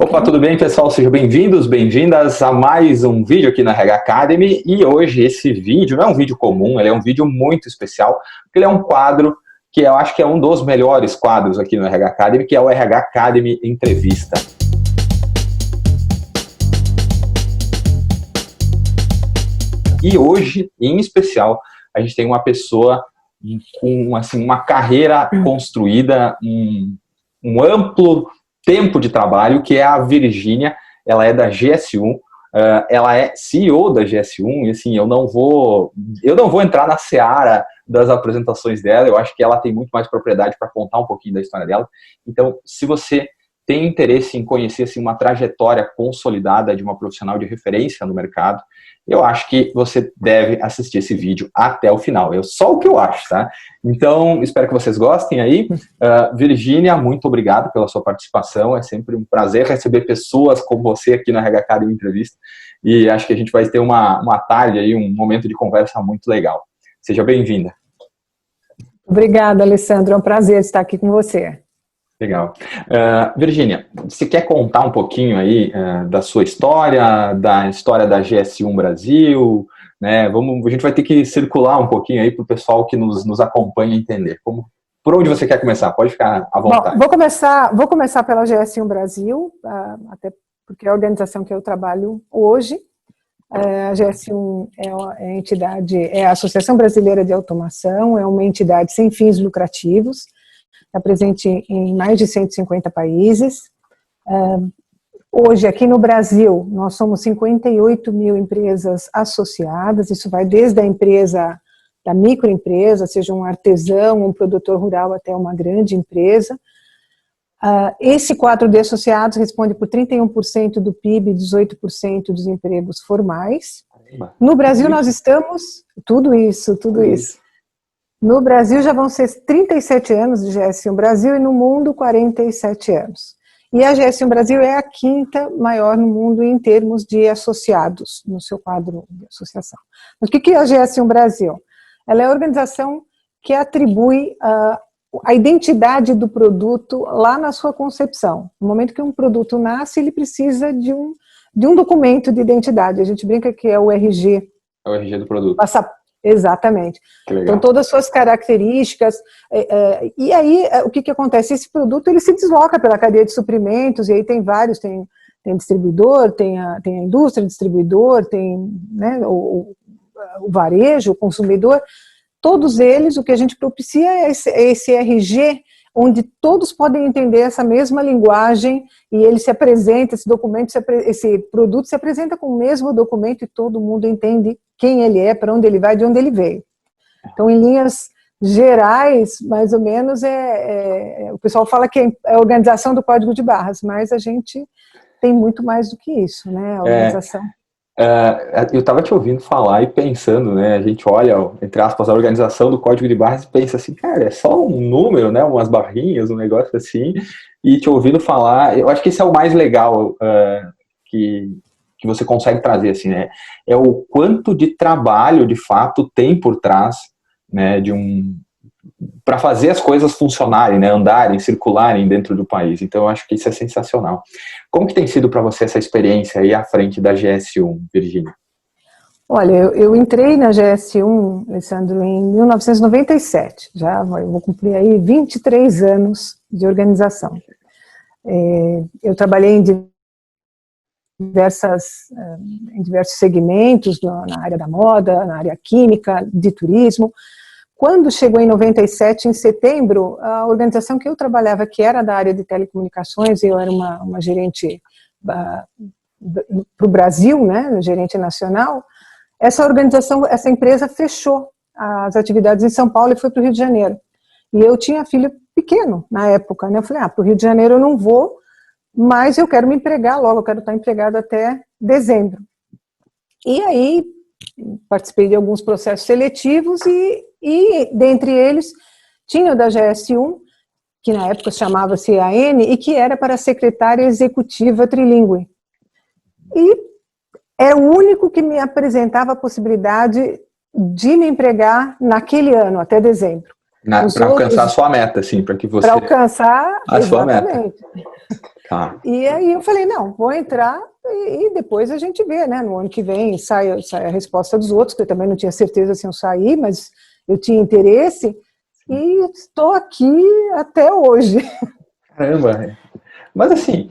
Opa, tudo bem, pessoal? Sejam bem-vindos, bem-vindas a mais um vídeo aqui na RH Academy. E hoje esse vídeo não é um vídeo comum, ele é um vídeo muito especial, porque ele é um quadro que eu acho que é um dos melhores quadros aqui no RH Academy, que é o RH Academy Entrevista. E hoje, em especial, a gente tem uma pessoa com assim, uma carreira construída, um amplo tempo de trabalho, que é a Virgínia. Ela é da GS1, ela é CEO da GS1, e assim, eu não vou entrar na seara das apresentações dela, eu acho que ela tem muito mais propriedade para contar um pouquinho da história dela. Então, se você tem interesse em conhecer assim, uma trajetória consolidada de uma profissional de referência no mercado, eu acho que você deve assistir esse vídeo até o final. É só o que eu acho, tá? Então, espero que vocês gostem aí. Virgínia, muito obrigado pela sua participação. É sempre um prazer receber pessoas como você aqui na RH Academy Entrevista. E acho que a gente vai ter uma tarde aí, um momento de conversa muito legal. Seja bem-vinda. Obrigada, Alessandro. É um prazer estar aqui com você. Legal. Virgínia, você quer contar um pouquinho aí da sua história, da história da GS1 Brasil, né? A gente vai ter que circular um pouquinho aí para o pessoal que nos acompanha entender. Por onde você quer começar? Pode ficar à vontade. Bom, vou começar pela GS1 Brasil, até porque é a organização que eu trabalho hoje. A GS1 é a entidade, é a Associação Brasileira de Automação, é uma entidade sem fins lucrativos, está presente em mais de 150 países. Hoje, aqui no Brasil, nós somos 58 mil empresas associadas, isso vai desde a empresa, da microempresa, seja um artesão, um produtor rural, até uma grande empresa. Esse quadro de associados responde por 31% do PIB e 18% dos empregos formais. No Brasil, nós estamos... Tudo isso. No Brasil já vão ser 37 anos de GS1 Brasil e no mundo 47 anos. E a GS1 Brasil é a quinta maior no mundo em termos de associados, no seu quadro de associação. Mas o que é a GS1 Brasil? Ela é a organização que atribui a identidade do produto lá na sua concepção. No momento que um produto nasce, ele precisa de um documento de identidade. A gente brinca que é o RG. É o RG do produto. Exatamente. Então, todas as suas características, e aí, o que acontece? Esse produto, ele se desloca pela cadeia de suprimentos, e aí tem vários, tem distribuidor, tem a indústria, distribuidor, tem, né, o varejo, o consumidor, todos eles, o que a gente propicia é esse RG, onde todos podem entender essa mesma linguagem, e ele se apresenta, esse produto se apresenta com o mesmo documento e todo mundo entende quem ele é, para onde ele vai, de onde ele veio. Então, em linhas gerais, mais ou menos, o pessoal fala que é a organização do código de barras, mas a gente tem muito mais do que isso, né, a organização. Eu estava te ouvindo falar e pensando, né, a gente olha, entre aspas, a organização do código de barras e pensa assim, cara, é só um número, né, umas barrinhas, um negócio assim, e te ouvindo falar, eu acho que esse é o mais legal que você consegue trazer, assim, né, é o quanto de trabalho, de fato, tem por trás, né, para fazer as coisas funcionarem, né, andarem, circularem dentro do país. Então, eu acho que isso é sensacional. Como que tem sido para você essa experiência aí à frente da GS1, Virgínia? Olha, eu entrei na GS1, Alessandro, em 1997. Eu vou cumprir aí 23 anos de organização. Eu trabalhei em diversos segmentos, na área da moda, na área química, de turismo. Quando chegou em 97, em setembro, a organização que eu trabalhava, que era da área de telecomunicações, eu era uma gerente para o Brasil, né, gerente nacional, essa empresa fechou as atividades em São Paulo e foi para o Rio de Janeiro. E eu tinha filho pequeno na época, né, eu falei, para o Rio de Janeiro eu não vou, mas eu quero me empregar logo, eu quero estar empregada até dezembro. E aí, participei de alguns processos seletivos e dentre eles, tinha o da GS1, que na época chamava-se AN, e que era para a secretária executiva trilingue. E era o único que me apresentava a possibilidade de me empregar naquele ano, até dezembro. Para alcançar a sua meta, assim, para que você... Para alcançar, a sua meta. Tá. E aí eu falei, não, vou entrar e depois a gente vê, né? No ano que vem sai a resposta dos outros, que eu também não tinha certeza se eu sair, mas eu tinha interesse e estou aqui até hoje. Caramba. Mas assim,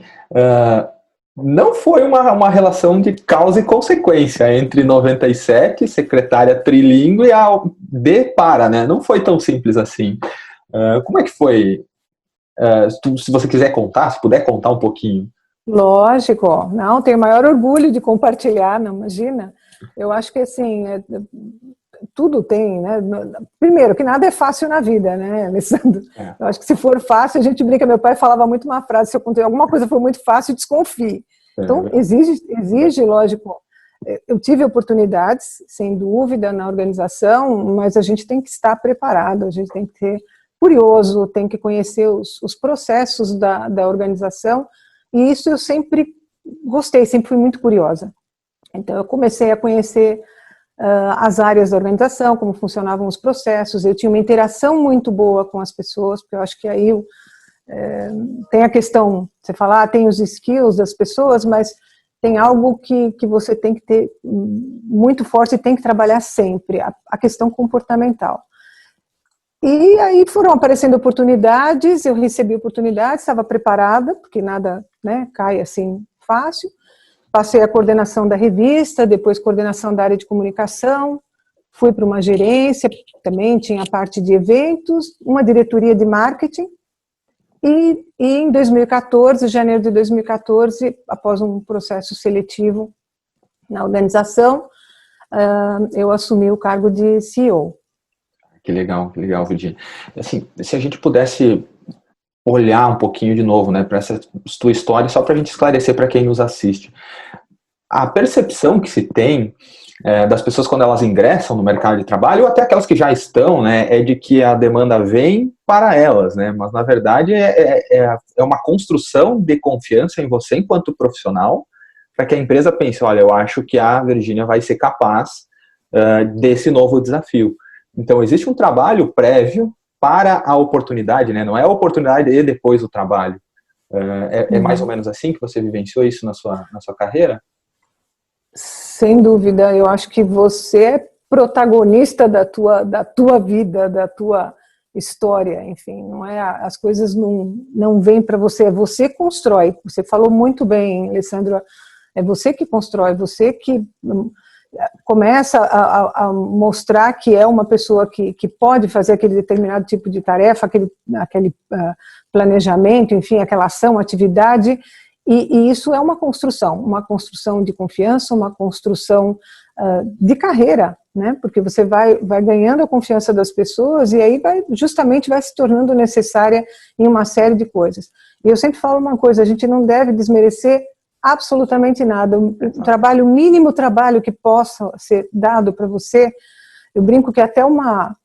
não foi uma relação de causa e consequência entre 97, secretária trilingue, e a D para, né? Não foi tão simples assim. Como é que foi? Se você quiser contar, se puder contar um pouquinho. Lógico, não, tenho o maior orgulho de compartilhar, não imagina. Eu acho que assim, tudo tem, né? Primeiro, que nada é fácil na vida, né, Alessandro? Eu acho que se for fácil, a gente brinca. Meu pai falava muito uma frase: se eu contei alguma coisa for muito fácil, desconfie. Então, exige, lógico. Eu tive oportunidades, sem dúvida, na organização, mas a gente tem que estar preparado, a gente tem que ser curioso, tem que conhecer os processos da organização, e isso eu sempre gostei, sempre fui muito curiosa. Então, eu comecei a conhecer as áreas da organização, como funcionavam os processos, eu tinha uma interação muito boa com as pessoas, porque eu acho que aí tem a questão, você fala, tem os skills das pessoas, mas tem algo que você tem que ter muito forte e tem que trabalhar sempre, a questão comportamental. E aí foram aparecendo oportunidades, eu recebi oportunidades, estava preparada, porque nada, né, cai assim fácil. Passei a coordenação da revista, depois coordenação da área de comunicação, fui para uma gerência, também tinha a parte de eventos, uma diretoria de marketing, e em 2014, janeiro de 2014, após um processo seletivo na organização, eu assumi o cargo de CEO. Que legal, Virginia. Assim, se a gente pudesse olhar um pouquinho de novo, né, para essa tua história, só para a gente esclarecer para quem nos assiste. A percepção que se tem das pessoas quando elas ingressam no mercado de trabalho, ou até aquelas que já estão, né, é de que a demanda vem para elas, né, mas na verdade é uma construção de confiança em você enquanto profissional, para que a empresa pense, olha, eu acho que a Virginia vai ser capaz desse novo desafio. Então, existe um trabalho prévio para a oportunidade, né? Não é a oportunidade e depois o trabalho. É mais ou menos assim que você vivenciou isso na sua carreira? Sem dúvida, eu acho que você é protagonista da tua vida, da tua história, enfim, não é, as coisas não vêm para você, é você que constrói. Você falou muito bem, Alessandro, é você que constrói, você que começa a mostrar que é uma pessoa que pode fazer aquele determinado tipo de tarefa, aquele planejamento, enfim, aquela ação, atividade, e isso é uma construção de confiança, uma construção de carreira, né? Porque você vai ganhando a confiança das pessoas e aí justamente vai se tornando necessária em uma série de coisas. E eu sempre falo uma coisa: a gente não deve desmerecer absolutamente nada. O mínimo trabalho que possa ser dado para você, eu brinco que até uma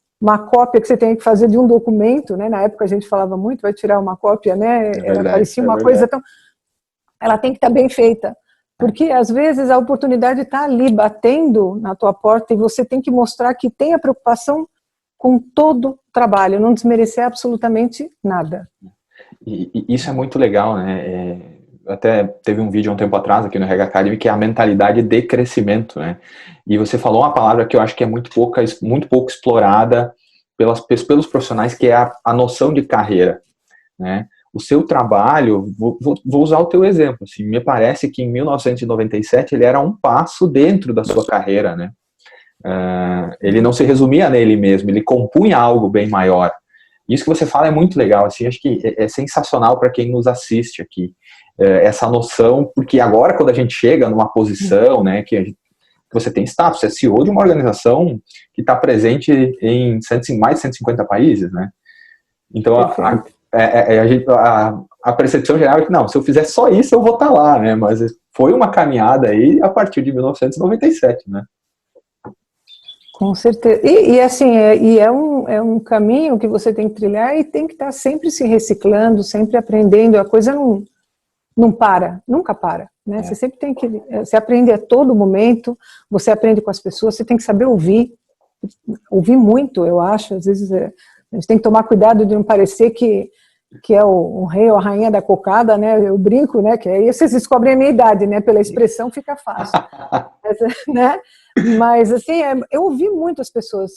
cópia que você tem que fazer de um documento, né? Na época a gente falava muito, vai tirar uma cópia, né? Parecia uma coisa tão... Ela tem que estar bem feita, porque às vezes a oportunidade está ali batendo na tua porta e você tem que mostrar que tem a preocupação com todo o trabalho, não desmerecer absolutamente nada. E isso é muito legal, né? Até teve um vídeo há um tempo atrás aqui no RH Academy que é a mentalidade de crescimento, né? E você falou uma palavra que eu acho que é muito pouco explorada pelos profissionais, que é a noção de carreira, né? O seu trabalho, vou usar o teu exemplo, assim, me parece que em 1997 ele era um passo dentro da sua carreira, né? Ele não se resumia nele mesmo, ele compunha algo bem maior. Isso que você fala é muito legal, assim, acho que é sensacional para quem nos assiste aqui, essa noção, porque agora quando a gente chega numa posição, né, que você tem status, você é CEO de uma organização que está presente em mais de 150 países, né? Então a percepção geral é que não, se eu fizer só isso eu vou estar lá, né? Mas foi uma caminhada aí a partir de 1997, né? Com certeza. E assim, é um caminho que você tem que trilhar e tem que estar sempre se reciclando, sempre aprendendo. A coisa não para, nunca para, né? Você sempre tem que... Você aprende a todo momento, você aprende com as pessoas, você tem que saber ouvir muito, eu acho. Às vezes a gente tem que tomar cuidado de não parecer que que é o rei ou a rainha da cocada, né? Eu brinco, né? Que aí vocês descobrem a minha idade, né? Pela expressão fica fácil. Né? Mas, assim, eu ouvi muitas pessoas.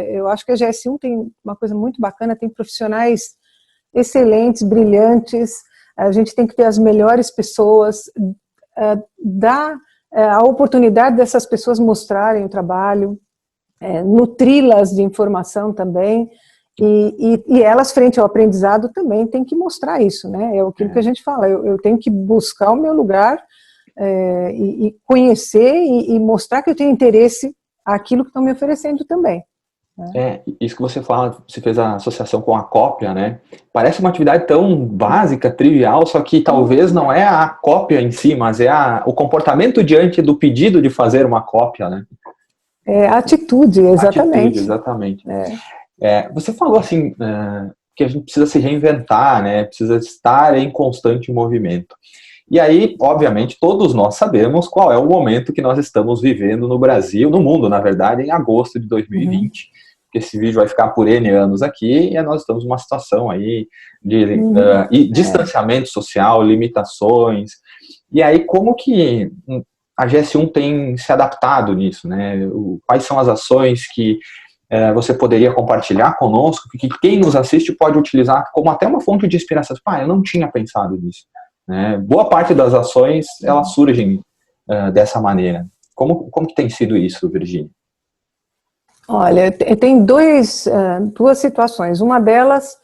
Eu acho que a GS1 tem uma coisa muito bacana, tem profissionais excelentes, brilhantes, a gente tem que ter as melhores pessoas, dar a oportunidade dessas pessoas mostrarem o trabalho, nutri-las de informação também, e elas, frente ao aprendizado, também têm que mostrar isso, né? É aquilo que a gente fala, eu tenho que buscar o meu lugar, e conhecer e mostrar que eu tenho interesse àquilo que estão me oferecendo também. Isso que você fala, você fez a associação com a cópia, né? Parece uma atividade tão básica, trivial, só que talvez não é a cópia em si, mas é o comportamento diante do pedido de fazer uma cópia, né? Atitude, exatamente. Atitude, exatamente. Você falou assim, que a gente precisa se reinventar, né? Precisa estar em constante movimento. E aí, obviamente, todos nós sabemos qual é o momento que nós estamos vivendo no Brasil, no mundo, na verdade, em agosto de 2020. Porque esse vídeo vai ficar por N anos aqui, e nós estamos numa situação aí de distanciamento social, limitações. E aí, como que a GS1 tem se adaptado nisso, né? Quais são as ações que você poderia compartilhar conosco, que quem nos assiste pode utilizar como até uma fonte de inspiração? Eu não tinha pensado nisso. Né? Boa parte das ações, elas surgem dessa maneira. Como que tem sido isso, Virgínia? Olha, tem duas situações. Uma delas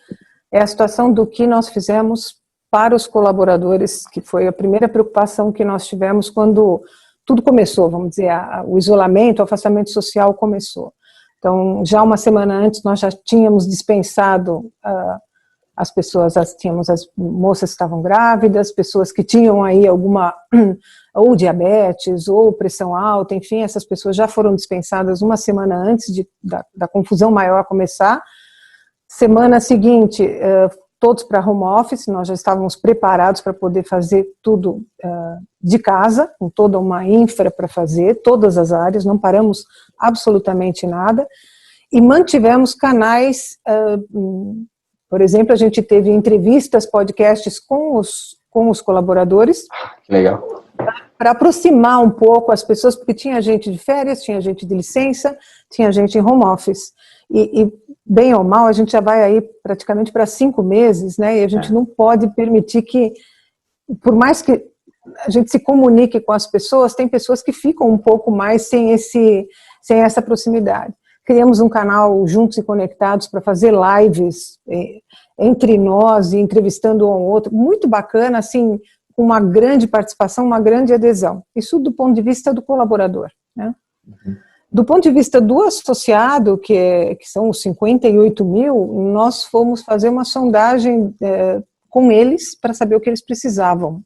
é a situação do que nós fizemos para os colaboradores, que foi a primeira preocupação que nós tivemos quando tudo começou, vamos dizer, o isolamento, o afastamento social começou. Então, já uma semana antes, nós já tínhamos dispensado as pessoas, as moças que estavam grávidas, pessoas que tinham aí alguma, ou diabetes, ou pressão alta, enfim, essas pessoas já foram dispensadas uma semana antes da confusão maior começar. Semana seguinte, todos para home office, nós já estávamos preparados para poder fazer tudo de casa, com toda uma infra para fazer, todas as áreas, não paramos absolutamente nada, e mantivemos canais. Por exemplo, a gente teve entrevistas, podcasts com os colaboradores. Legal. Para aproximar um pouco as pessoas, porque tinha gente de férias, tinha gente de licença, tinha gente em home office. E bem ou mal, a gente já vai aí praticamente para 5 meses, né? E a gente não pode permitir que, por mais que a gente se comunique com as pessoas, tem pessoas que ficam um pouco mais sem essa proximidade. Criamos um canal Juntos e Conectados para fazer lives entre nós e entrevistando um ao outro, muito bacana, assim, com uma grande participação, uma grande adesão. Isso do ponto de vista do colaborador, né? Do ponto de vista do associado, que são os 58 mil, nós fomos fazer uma sondagem com eles para saber o que eles precisavam.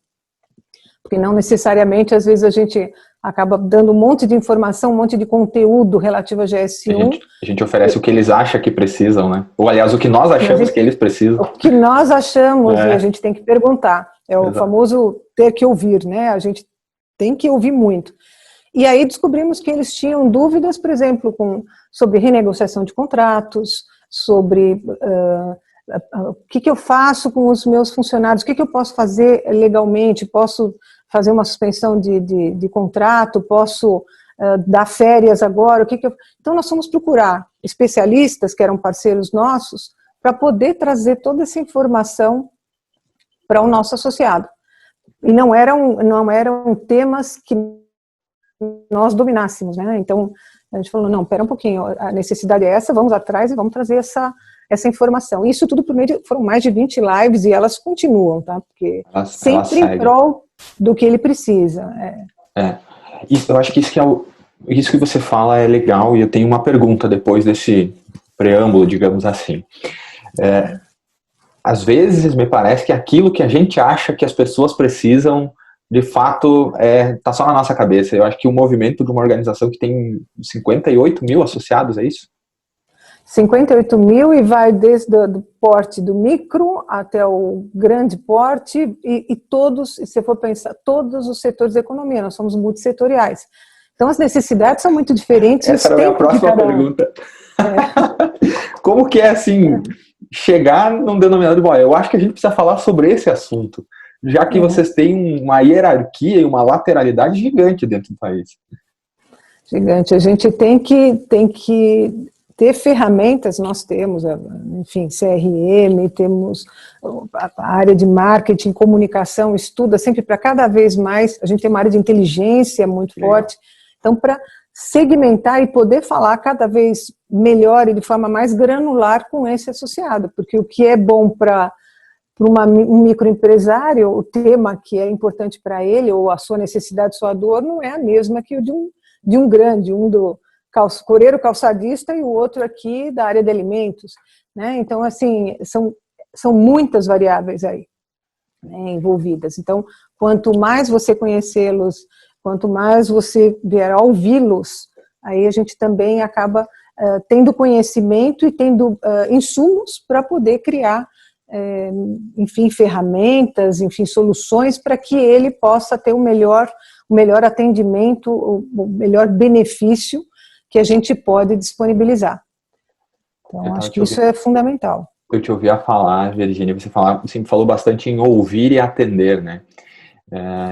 Porque não necessariamente, às vezes, a gente acaba dando um monte de informação, um monte de conteúdo relativo à GS1. A gente oferece o que eles acham que precisam, né? Ou, aliás, o que nós achamos que eles precisam. O que nós achamos, e a gente tem que perguntar. O famoso ter que ouvir, né? A gente tem que ouvir muito. E aí descobrimos que eles tinham dúvidas, por exemplo, sobre renegociação de contratos, sobre o que eu faço com os meus funcionários, o que eu posso fazer legalmente, posso fazer uma suspensão de contrato, posso dar férias agora, Então nós fomos procurar especialistas, que eram parceiros nossos, para poder trazer toda essa informação para o nosso associado. E não eram temas que nós dominássemos, né? Então a gente falou, não, pera um pouquinho, a necessidade é essa, vamos atrás e vamos trazer essa informação. Isso tudo por meio foram mais de 20 lives e elas continuam, tá? Porque sempre em prol do que ele precisa. Isso, eu acho que isso que você fala é legal, e eu tenho uma pergunta depois desse preâmbulo, digamos assim. Às vezes me parece que aquilo que a gente acha que as pessoas precisam, de fato, tá só na nossa cabeça. Eu acho que o movimento de uma organização que tem 58 mil associados, é isso? 58 mil e vai desde o porte do micro até o grande porte e todos, se você for pensar, todos os setores da economia, nós somos multissetoriais. Então as necessidades são muito diferentes. Essa era a minha próxima pergunta. Como que é assim, chegar num denominador de, bom, eu acho que a gente precisa falar sobre esse assunto, já que vocês têm uma hierarquia e uma lateralidade gigante dentro do país. Gigante. A gente tem que ter ferramentas, nós temos, enfim, CRM, temos a área de marketing, comunicação, estuda sempre para cada vez mais, a gente tem uma área de inteligência muito forte, então para segmentar e poder falar cada vez melhor e de forma mais granular com esse associado, porque o que é bom para um microempresário, o tema que é importante para ele, ou a sua necessidade, sua dor, não é a mesma que o de um grande, um do coreiro calçadista e o outro aqui da área de alimentos, né? Então, assim, são muitas variáveis aí, né, envolvidas. Então, quanto mais você conhecê-los, quanto mais você vier a ouvi-los, aí a gente também acaba tendo conhecimento e tendo insumos para poder criar, enfim, ferramentas, enfim, soluções para que ele possa ter o melhor atendimento, o melhor benefício que a gente pode disponibilizar. Então, acho que isso é fundamental. Eu te ouvia falar, Virgínia, você sempre falou bastante em ouvir e atender, né?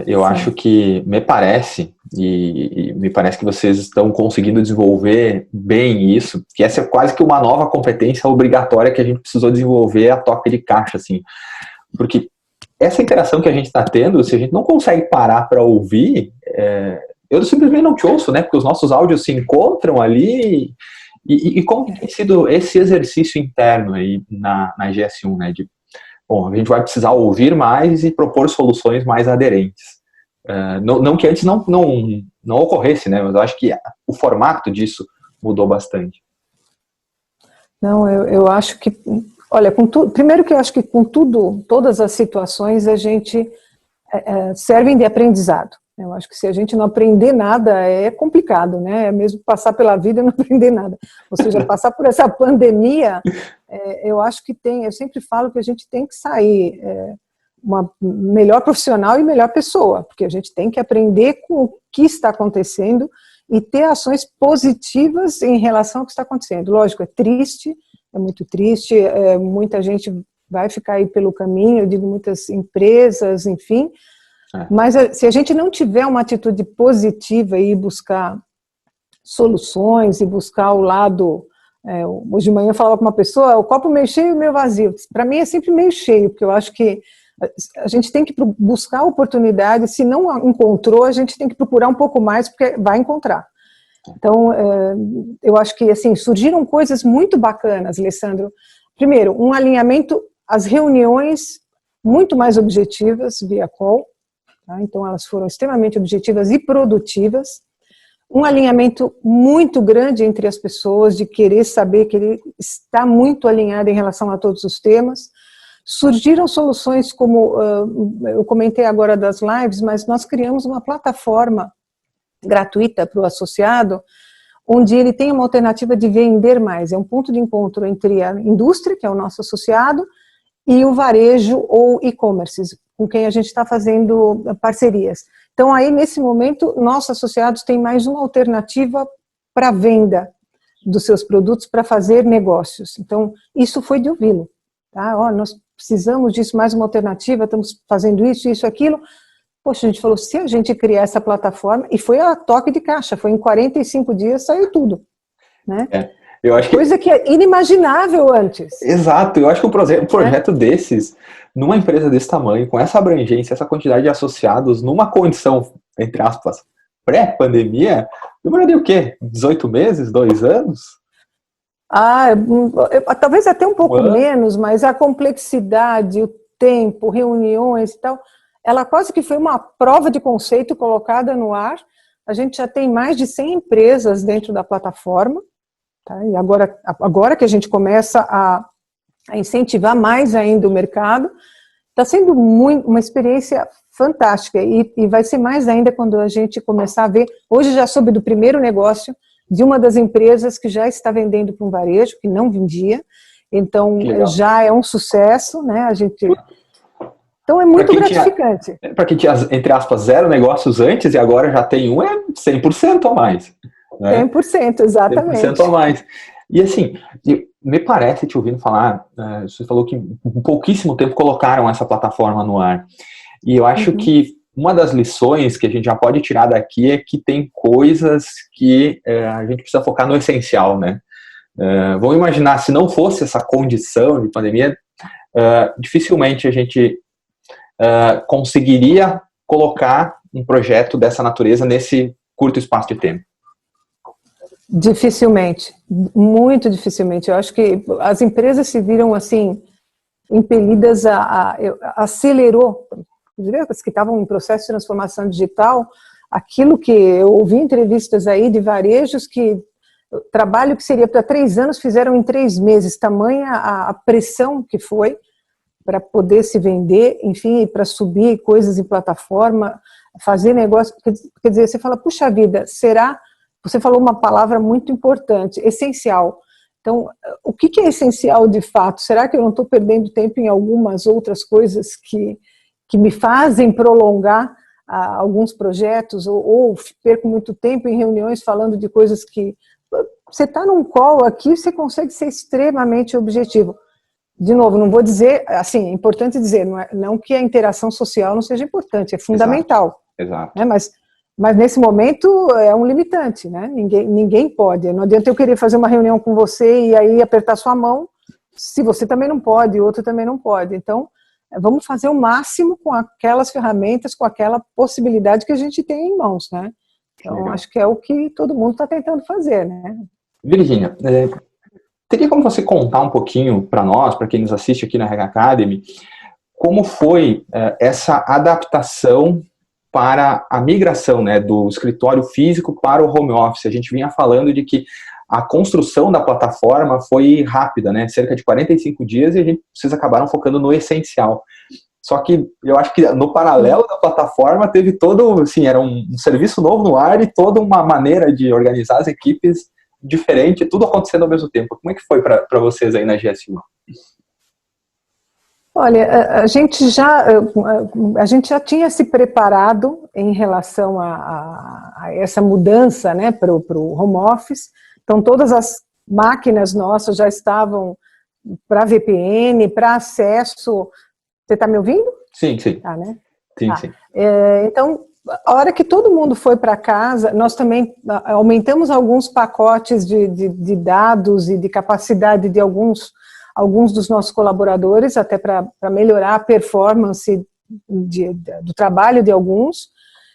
Eu acho que, me parece que vocês estão conseguindo desenvolver bem isso, que essa é quase que uma nova competência obrigatória que a gente precisou desenvolver a toque de caixa, assim, porque essa interação que a gente está tendo, se a gente não consegue parar para ouvir, eu simplesmente não te ouço, né, porque os nossos áudios se encontram ali, e como tem sido esse exercício interno aí na GS1, né, bom, a gente vai precisar ouvir mais e propor soluções mais aderentes. Não que antes não ocorresse, né? Mas eu acho que o formato disso mudou bastante. Não, eu acho que, olha, primeiro que eu acho que com todas as situações a gente servem de aprendizado. Eu acho que se a gente não aprender nada é complicado, né? É mesmo passar pela vida e não aprender nada. Ou seja, passar por essa pandemia, eu acho que eu sempre falo que a gente tem que sair uma melhor profissional e melhor pessoa, porque a gente tem que aprender com o que está acontecendo e ter ações positivas em relação ao que está acontecendo. Lógico, é triste, é muito triste, muita gente vai ficar aí pelo caminho, eu digo muitas empresas, enfim. Mas se a gente não tiver uma atitude positiva e buscar soluções e buscar o lado... hoje de manhã eu falava com uma pessoa, o copo meio cheio e meio vazio. Para mim é sempre meio cheio, porque eu acho que a gente tem que buscar oportunidades, se não encontrou, a gente tem que procurar um pouco mais, porque vai encontrar. Então, eu acho que assim, surgiram coisas muito bacanas, Alessandro. Primeiro, um alinhamento, as reuniões muito mais objetivas via call, tá? Então elas foram extremamente objetivas e produtivas. Um alinhamento muito grande entre as pessoas, de querer saber que ele está muito alinhado em relação a todos os temas. Surgiram soluções como, eu comentei agora das lives, mas nós criamos uma plataforma gratuita para o associado, onde ele tem uma alternativa de vender mais. É um ponto de encontro entre a indústria, que é o nosso associado, e o varejo ou e-commerce, com quem a gente está fazendo parcerias. Então, aí, nesse momento, nossos associados têm mais uma alternativa para venda dos seus produtos, para fazer negócios. Então, isso foi de ouvi-lo. Tá? Nós precisamos disso, mais uma alternativa, estamos fazendo isso, aquilo. Poxa, a gente falou, se a gente criar essa plataforma, e foi a toque de caixa, foi em 45 dias, saiu tudo. Né? Eu acho coisa que é inimaginável antes. Exato, eu acho que um projeto desses, numa empresa desse tamanho, com essa abrangência, essa quantidade de associados, numa condição, entre aspas, pré-pandemia, demoraria o quê? 18 meses? 2 anos? Talvez até um pouco menos, mas a complexidade, o tempo, reuniões e tal, ela quase que foi uma prova de conceito colocada no ar. A gente já tem mais de 100 empresas dentro da plataforma, tá? E agora que a gente começa a incentivar mais ainda o mercado, está sendo uma experiência fantástica e vai ser mais ainda quando a gente começar a ver. Hoje já soube do primeiro negócio de uma das empresas que já está vendendo para um varejo, que não vendia, então já é um sucesso, né? Então é muito gratificante. Para quem tinha, entre aspas, 0 negócios antes e agora já tem um, é 100% a mais. Né? 100%, exatamente. 100% a mais. E assim, me parece, te ouvindo falar, você falou que em pouquíssimo tempo colocaram essa plataforma no ar. E eu acho que uma das lições que a gente já pode tirar daqui é que tem coisas que a gente precisa focar no essencial, né? Vamos imaginar, se não fosse essa condição de pandemia, dificilmente a gente conseguiria colocar um projeto dessa natureza nesse curto espaço de tempo. Dificilmente, muito dificilmente. Eu acho que as empresas se viram assim impelidas acelerou, as que estavam em processo de transformação digital, aquilo que eu ouvi em entrevistas aí de varejos que trabalho que seria para 3 anos fizeram em 3 meses, tamanha a pressão que foi para poder se vender, enfim, para subir coisas em plataforma, fazer negócio, quer dizer, você fala, puxa vida, será? Você falou uma palavra muito importante, essencial. Então, o que é essencial de fato? Será que eu não estou perdendo tempo em algumas outras coisas que me fazem prolongar alguns projetos, ou perco muito tempo em reuniões falando de coisas que... Você está num call aqui, você consegue ser extremamente objetivo. De novo, não vou dizer, assim, é importante dizer, não que a interação social não seja importante, é fundamental. Exato. Né? Mas nesse momento é um limitante, né? Ninguém pode. Não adianta eu querer fazer uma reunião com você e aí apertar sua mão, se você também não pode, o outro também não pode. Então, vamos fazer o máximo com aquelas ferramentas, com aquela possibilidade que a gente tem em mãos, né? Então, acho que é o que todo mundo está tentando fazer, né? Virgínia, teria como você contar um pouquinho para nós, para quem nos assiste aqui na RH Academy, como foi essa adaptação para a migração, né, do escritório físico para o home office? A gente vinha falando de que a construção da plataforma foi rápida, né, cerca de 45 dias, e vocês acabaram focando no essencial. Só que eu acho que no paralelo da plataforma teve todo, assim, era um serviço novo no ar e toda uma maneira de organizar as equipes diferente, tudo acontecendo ao mesmo tempo. Como é que foi para vocês aí na GS1? Olha, a gente já tinha se preparado em relação a essa mudança, né, para o home office. Então, todas as máquinas nossas já estavam para VPN, para acesso. Você está me ouvindo? Sim, sim. Tá, né? Sim, sim. Então, a hora que todo mundo foi para casa, nós também aumentamos alguns pacotes de dados e de capacidade de alguns dos nossos colaboradores, até para melhorar a performance do trabalho de alguns.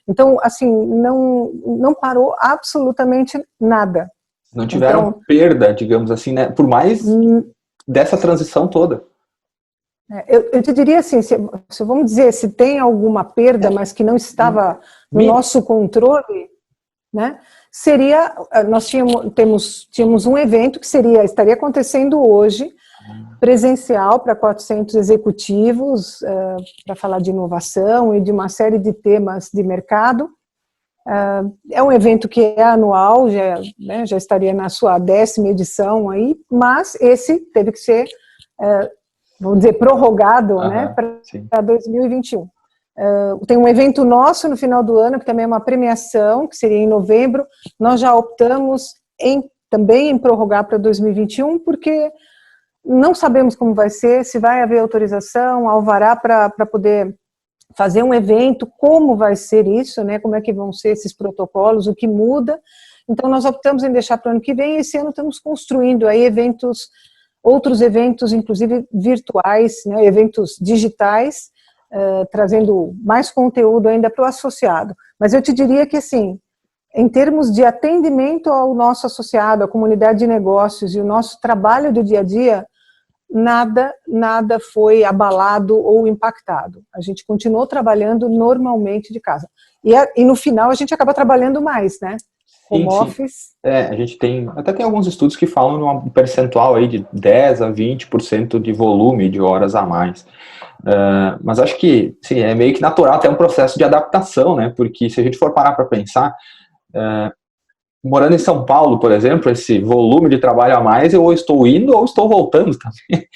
Então, assim, não parou absolutamente nada. Não tiveram perda, digamos assim, né? Por mais dessa transição toda. Eu te diria assim, se vamos dizer, se tem alguma perda, mas que não estava no nosso controle, né? Seria, nós tínhamos um evento que estaria acontecendo hoje, presencial para 400 executivos, para falar de inovação e de uma série de temas de mercado. É um evento que é anual, já estaria na sua 10ª edição aí, mas esse teve que ser, vamos dizer, prorrogado, né, para 2021. Tem um evento nosso no final do ano, que também é uma premiação, que seria em novembro. Nós já optamos também em prorrogar para 2021, porque não sabemos como vai ser, se vai haver autorização, alvará para poder fazer um evento, como vai ser isso, né? Como é que vão ser esses protocolos, o que muda. Então, nós optamos em deixar para o ano que vem, e esse ano estamos construindo aí outros eventos, inclusive virtuais, né? Eventos digitais, trazendo mais conteúdo ainda para o associado. Mas eu te diria que, assim, em termos de atendimento ao nosso associado, à comunidade de negócios e o nosso trabalho do dia a dia, nada foi abalado ou impactado. A gente continuou trabalhando normalmente de casa. E no final a gente acaba trabalhando mais, né? Home office. A gente até tem alguns estudos que falam de um percentual aí de 10 a 20% de volume de horas a mais. Mas acho que, sim, é meio que natural até um processo de adaptação, né? Porque se a gente for parar para pensar, morando em São Paulo, por exemplo, esse volume de trabalho a mais, eu ou estou indo ou estou voltando também.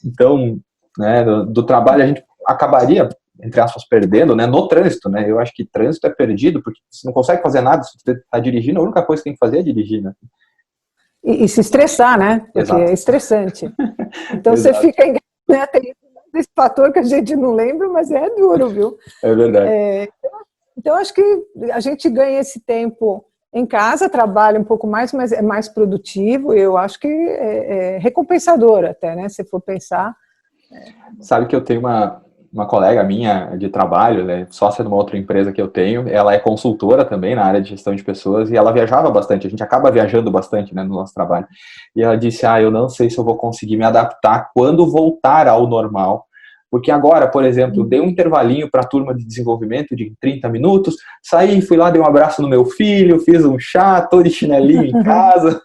Então, né, do trabalho a gente acabaria, entre aspas, perdendo, né, no trânsito, né? Eu acho que trânsito é perdido, porque você não consegue fazer nada, se você está dirigindo, a única coisa que tem que fazer é dirigir, né? E se estressar, né? Porque Exato. é estressante. Então você Exato. fica, né? Tem esse fator que a gente não lembra, mas é duro, viu? É verdade. Então acho que a gente ganha esse tempo em casa, trabalha um pouco mais, mas é mais produtivo. Eu acho que é recompensador até, né? Se for pensar. Sabe que eu tenho uma colega minha de trabalho, né, sócia de uma outra empresa que eu tenho, ela é consultora também na área de gestão de pessoas, e ela viajava bastante, a gente acaba viajando bastante, né, no nosso trabalho. E ela disse, eu não sei se eu vou conseguir me adaptar quando voltar ao normal, porque agora, por exemplo, dei um intervalinho para a turma de desenvolvimento de 30 minutos, saí, fui lá, dei um abraço no meu filho, fiz um chá, tô de chinelinho em casa,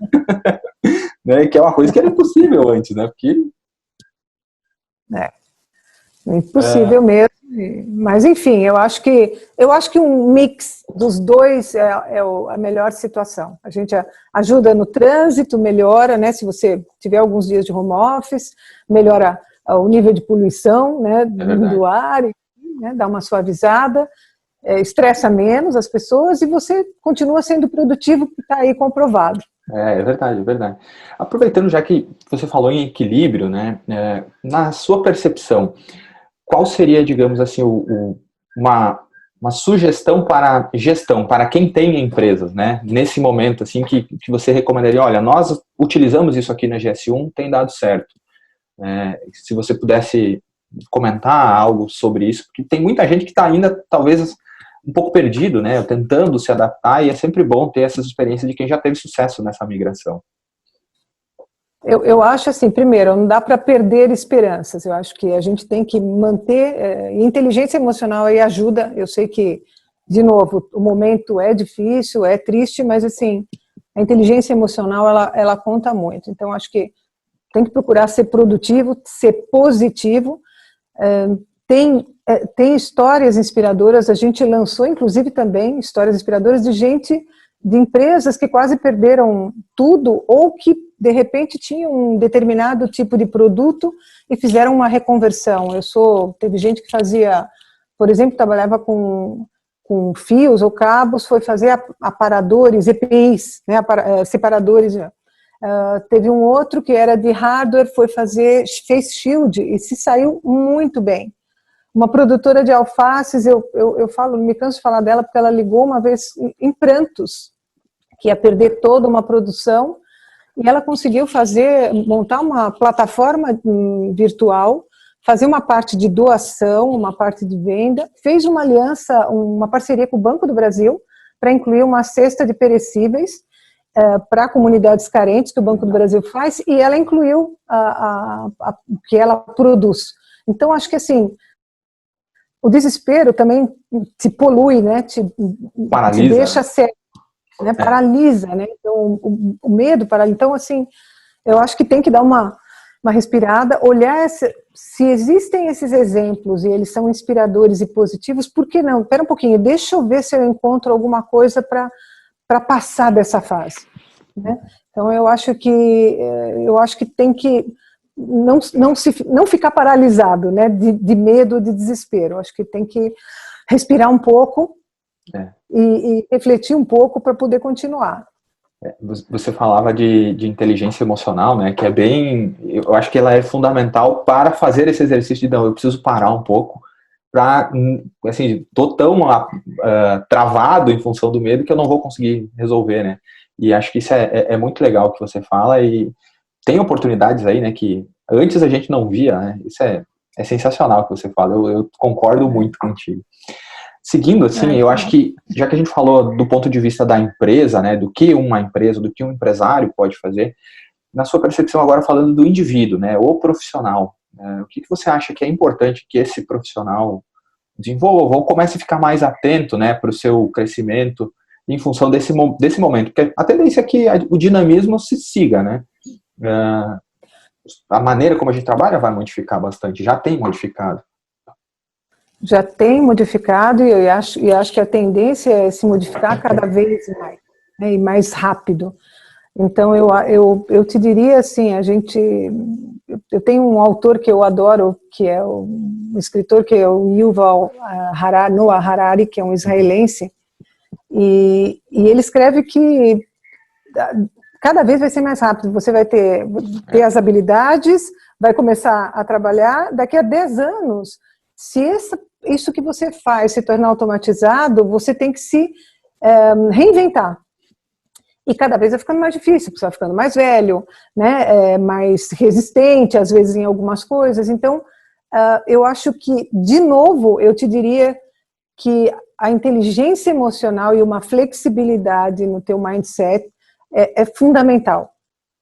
né, que é uma coisa que era impossível antes, né, porque... É impossível mesmo, mas enfim, eu acho que um mix dos dois é a melhor situação. A gente ajuda no trânsito, melhora, né? Se você tiver alguns dias de home office, melhora o nível de poluição, né, do ar, né, dá uma suavizada, estressa menos as pessoas e você continua sendo produtivo, que está aí comprovado. É verdade, é verdade. Aproveitando já que você falou em equilíbrio, né, na sua percepção, qual seria, digamos assim, uma sugestão para gestão, para quem tem empresas, né? Nesse momento, assim, que você recomendaria, olha, nós utilizamos isso aqui na GS1, tem dado certo. Se você pudesse comentar algo sobre isso, porque tem muita gente que está ainda, talvez, um pouco perdido, né? Tentando se adaptar, e é sempre bom ter essas experiências de quem já teve sucesso nessa migração. Eu acho assim, primeiro, não dá para perder esperanças. Eu acho que a gente tem que manter. Inteligência emocional aí ajuda. Eu sei que, de novo, o momento é difícil, é triste, mas assim, a inteligência emocional ela conta muito. Então, acho que tem que procurar ser produtivo, ser positivo. Tem histórias inspiradoras. A gente lançou, inclusive, também histórias inspiradoras de gente, de empresas que quase perderam tudo ou que de repente tinham um determinado tipo de produto e fizeram uma reconversão. Teve gente que fazia, por exemplo, trabalhava com fios ou cabos, foi fazer aparadores, EPIs, né, separadores. Teve um outro que era de hardware, foi fazer face shield e se saiu muito bem. Uma produtora de alfaces, eu falo, me canso de falar dela porque ela ligou uma vez em prantos, que ia perder toda uma produção, e ela conseguiu montar uma plataforma virtual, fazer uma parte de doação, uma parte de venda, fez uma aliança, uma parceria com o Banco do Brasil, para incluir uma cesta de perecíveis para comunidades carentes, que o Banco do Brasil faz, e ela incluiu o que ela produz. Então, acho que assim, o desespero também te polui, né? Te deixa cego. Né, paralisa, né? Então, o medo paralisa. Então, assim, eu acho que tem que dar uma respirada, olhar se existem esses exemplos e eles são inspiradores e positivos, por que não? Espera um pouquinho, deixa eu ver se eu encontro alguma coisa para passar dessa fase. Né? Então, eu acho que tem que não ficar paralisado, né, de medo, de desespero. Eu acho que tem que respirar um pouco e refletir um pouco para poder continuar. Você falava de inteligência emocional, né, que é bem, eu acho que ela é fundamental para fazer esse exercício de, não, eu preciso parar um pouco, para, assim, tô tão travado em função do medo que eu não vou conseguir resolver, né, e acho que isso é muito legal que você fala, e tem oportunidades aí, né, que antes a gente não via, né, isso é sensacional o que você fala, eu concordo muito contigo. Seguindo, assim, eu acho que, já que a gente falou do ponto de vista da empresa, né, do que uma empresa, do que um empresário pode fazer, na sua percepção agora falando do indivíduo, né, o profissional, o que você acha que é importante que esse profissional desenvolva ou comece a ficar mais atento, né, para o seu crescimento em função desse momento? Porque a tendência é que o dinamismo se siga, né, a maneira como a gente trabalha vai modificar bastante, já tem modificado. Já tem modificado e acho que a tendência é se modificar cada vez mais, né, e mais rápido. Então, eu te diria assim, eu tenho um autor que eu adoro, que é um escritor, que é o Yuval Noah Harari, que é um israelense, e ele escreve que cada vez vai ser mais rápido. Você vai ter as habilidades, vai começar a trabalhar. Daqui a 10 anos, se isso que você faz se tornar automatizado, você tem que se reinventar. E cada vez vai ficando mais difícil, porque você vai ficando mais velho, né, mais resistente, às vezes, em algumas coisas. Então, eu acho que, de novo, eu te diria que a inteligência emocional e uma flexibilidade no teu mindset é fundamental,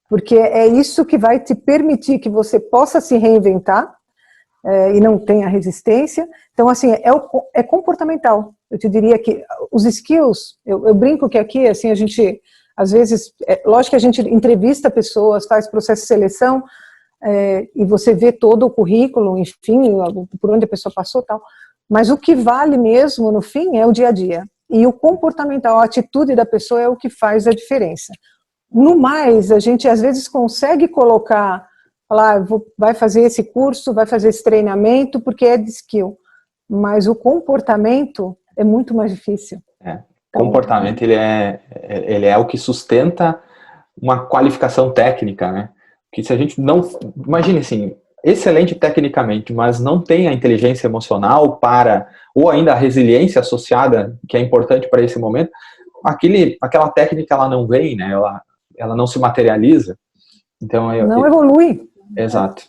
porque é isso que vai te permitir que você possa se reinventar e não tenha resistência. Então, assim, é comportamental. Eu te diria que os skills, eu brinco que aqui, assim, a gente, às vezes, lógico que a gente entrevista pessoas, faz processo de seleção, e você vê todo o currículo, enfim, por onde a pessoa passou e tal, mas o que vale mesmo, no fim, é o dia a dia. E o comportamental, a atitude da pessoa é o que faz a diferença. No mais, a gente às vezes consegue colocar, falar, vai fazer esse curso, vai fazer esse treinamento, porque é de skill. Mas o comportamento é muito mais difícil. Comportamento, ele é o que sustenta uma qualificação técnica, né? Que se a gente não... Imagine assim, excelente tecnicamente, mas não tem a inteligência emocional ou ainda a resiliência associada, que é importante para esse momento, aquela técnica, ela não vem, né? Ela não se materializa. Então, não evolui. Exato.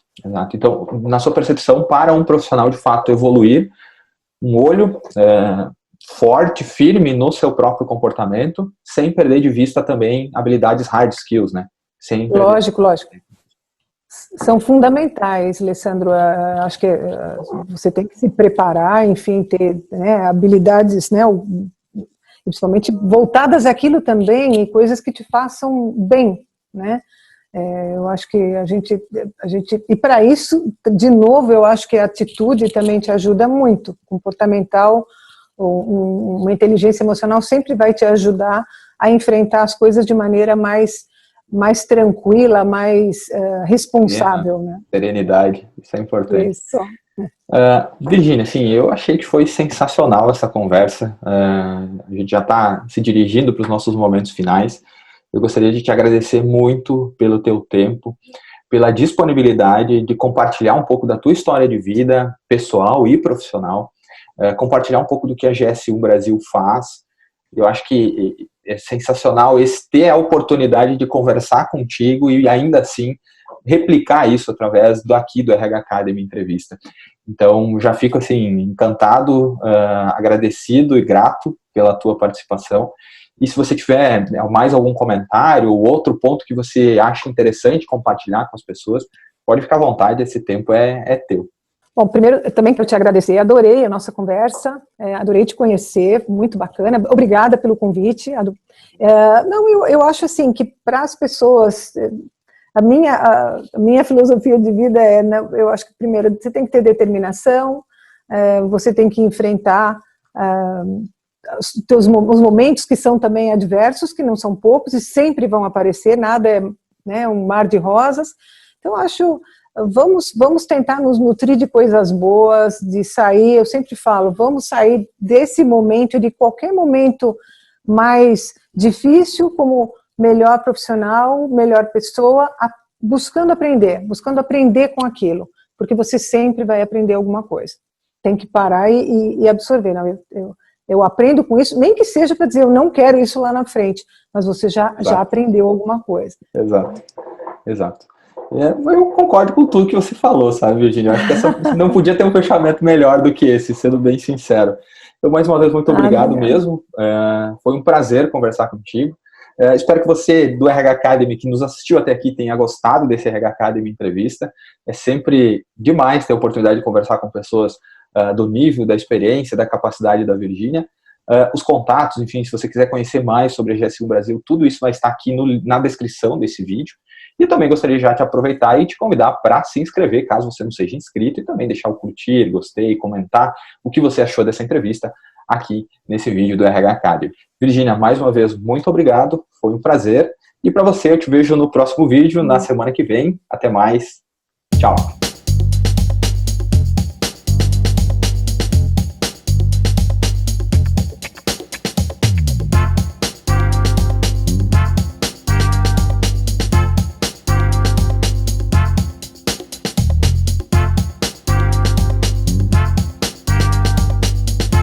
Então, na sua percepção, para um profissional de fato evoluir, um olho forte, firme no seu próprio comportamento, sem perder de vista também habilidades hard skills, né? Lógico. São fundamentais, Alessandro. Acho que você tem que se preparar, enfim, ter, né, habilidades, né, principalmente voltadas àquilo também, e coisas que te façam bem, né? Eu acho que a gente e para isso, de novo, eu acho que a atitude também te ajuda muito. Comportamental, uma inteligência emocional sempre vai te ajudar a enfrentar as coisas de maneira mais tranquila, mais responsável, né? Serenidade, isso é importante. Isso. Virgínia, assim, eu achei que foi sensacional essa conversa. A gente já está se dirigindo para os nossos momentos finais. Eu gostaria de te agradecer muito pelo teu tempo, pela disponibilidade de compartilhar um pouco da tua história de vida, pessoal e profissional, compartilhar um pouco do que a GS1 Brasil faz. Eu acho que é sensacional ter a oportunidade de conversar contigo e ainda assim replicar isso através do RH Academy Entrevista. Então, já fico assim, encantado, agradecido e grato pela tua participação. E se você tiver mais algum comentário ou outro ponto que você acha interessante compartilhar com as pessoas, pode ficar à vontade, esse tempo é teu. Bom, primeiro, eu também quero te agradecer, adorei a nossa conversa, adorei te conhecer, muito bacana, obrigada pelo convite. Eu acho assim, que para as pessoas, a minha filosofia de vida eu acho que primeiro, você tem que ter determinação, você tem que enfrentar os momentos que são também adversos, que não são poucos, e sempre vão aparecer, nada é, né, um mar de rosas. Então, acho... Vamos tentar nos nutrir de coisas boas, de sair, eu sempre falo, vamos sair desse momento, de qualquer momento mais difícil, como melhor profissional, melhor pessoa, buscando aprender com aquilo, porque você sempre vai aprender alguma coisa. Tem que parar e absorver. Não, eu aprendo com isso, nem que seja para dizer, eu não quero isso lá na frente, mas você já aprendeu alguma coisa. Exato. Eu concordo com tudo que você falou, sabe, Virgínia? Eu acho que não podia ter um fechamento melhor do que esse, sendo bem sincero. Então, mais uma vez, muito obrigado mesmo. Foi um prazer conversar contigo. Espero que você, do RH Academy, que nos assistiu até aqui, tenha gostado desse RH Academy entrevista. É sempre demais ter a oportunidade de conversar com pessoas do nível, da experiência, da capacidade da Virgínia. Os contatos, enfim, se você quiser conhecer mais sobre a GS1 Brasil, tudo isso vai estar aqui na descrição desse vídeo. E também gostaria já de aproveitar e te convidar para se inscrever, caso você não seja inscrito, e também deixar o curtir, gostei, comentar o que você achou dessa entrevista aqui nesse vídeo do RH Academy. Virgínia, mais uma vez, muito obrigado, foi um prazer. E para você, eu te vejo no próximo vídeo, na semana que vem. Até mais. Tchau.